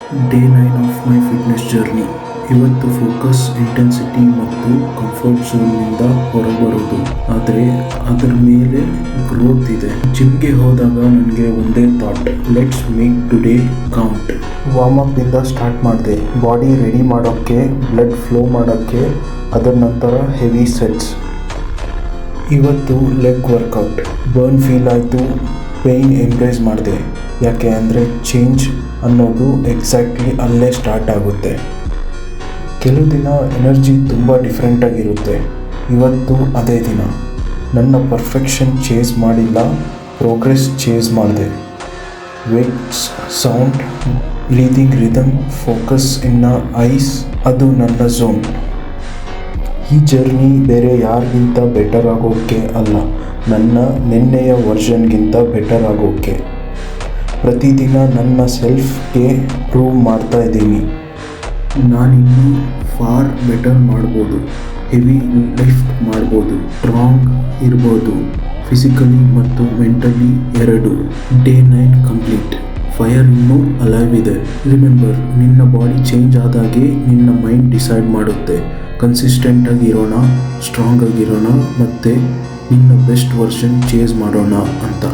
Day 9 of my fitness journey. ಇವತ್ತು focus, intensity ಮತ್ತು comfort ಝೋನ್ನಿಂದ ಹೊರಬರೋದು, ಆದರೆ ಅದರ ಮೇಲೆ ಗ್ರೋತ್ ಇದೆ. ಜಿಮ್ಗೆ ಹೋದಾಗ ನನಗೆ ಒಂದೇ thought, let's make today count. Warm up ಇಂದ ಸ್ಟಾರ್ಟ್ ಮಾಡಿದೆ, ಬಾಡಿ ರೆಡಿ ಮಾಡೋಕ್ಕೆ, ಬ್ಲಡ್ ಫ್ಲೋ ಮಾಡೋಕ್ಕೆ. ಅದರ ನಂತರ ಹೆವಿ ಸೆಟ್ಸ್. ಇವತ್ತು ಲೆಗ್ ವರ್ಕೌಟ್. ಬರ್ನ್ ಫೀಲ್ ಆಯಿತು, ಪೇಯ್ನ್ ಎಂಬ್ರೇಸ್ ಮಾಡಿದೆ. ಯಾಕೆ ಅಂದರೆ ಚೇಂಜ್ ಅನ್ನೋದು ಎಕ್ಸಾಕ್ಟ್ಲಿ ಅಲ್ಲೇ ಸ್ಟಾರ್ಟ್ ಆಗುತ್ತೆ. ಕೆಲವು ದಿನ ಎನರ್ಜಿ ತುಂಬ ಡಿಫ್ರೆಂಟಾಗಿರುತ್ತೆ. ಇವತ್ತು ಅದೇ ದಿನ. ನನ್ನ ಪರ್ಫೆಕ್ಷನ್ ಚೇಸ್ ಮಾಡಿಲ್ಲ, ಪ್ರೋಗ್ರೆಸ್ ಚೇಸ್ ಮಾಡಿದೆ. Weights, sound, breathing rhythm, focus in eyes, ಅದು ನನ್ನ ಝೋನ್. ಈ ಜರ್ನಿ ಬೇರೆ ಯಾರಿಗಿಂತ ಬೆಟರ್ ಆಗೋಕ್ಕೆ ಅಲ್ಲ, ನನ್ನ ನಿನ್ನೆಯ ವರ್ಷನ್ಗಿಂತ ಬೆಟರ್ ಆಗೋಕ್ಕೆ. ಪ್ರತಿದಿನ ನನ್ನ ಸೆಲ್ಫ್ಗೆ ಪ್ರೂವ್ ಮಾಡ್ತಾ ಇದ್ದೀನಿ. ನಾನಿನ್ನೂ ಫಾರ್ ಬೆಟರ್ ಮಾಡ್ಬೋದು, ಹೆವಿ ಲಿಫ್ಟ್ ಮಾಡ್ಬೋದು, ಸ್ಟ್ರಾಂಗ್ ಇರ್ಬೋದು, ಫಿಸಿಕಲಿ ಮತ್ತು ಮೆಂಟಲಿ ಎರಡೂ. Day 9 complete. ಫೈರ್ ಇನ್ನೂ ಅಲೈವ್ ಇದೆ. ರಿಮೆಂಬರ್, ನಿನ್ನ ಬಾಡಿ ಚೇಂಜ್ ಆದಾಗೆ ನಿನ್ನ ಮೈಂಡ್ ಡಿಸೈಡ್ ಮಾಡುತ್ತೆ. ಕನ್ಸಿಸ್ಟೆಂಟ್ ಆಗಿರೋಣ, ಸ್ಟ್ರಾಂಗ್ ಆಗಿರೋಣ ಮತ್ತು ನಿನ್ನ ಬೆಸ್ಟ್ ವರ್ಷನ್ ಚೇಸ್ ಮಾಡೋಣ ಅಂತ.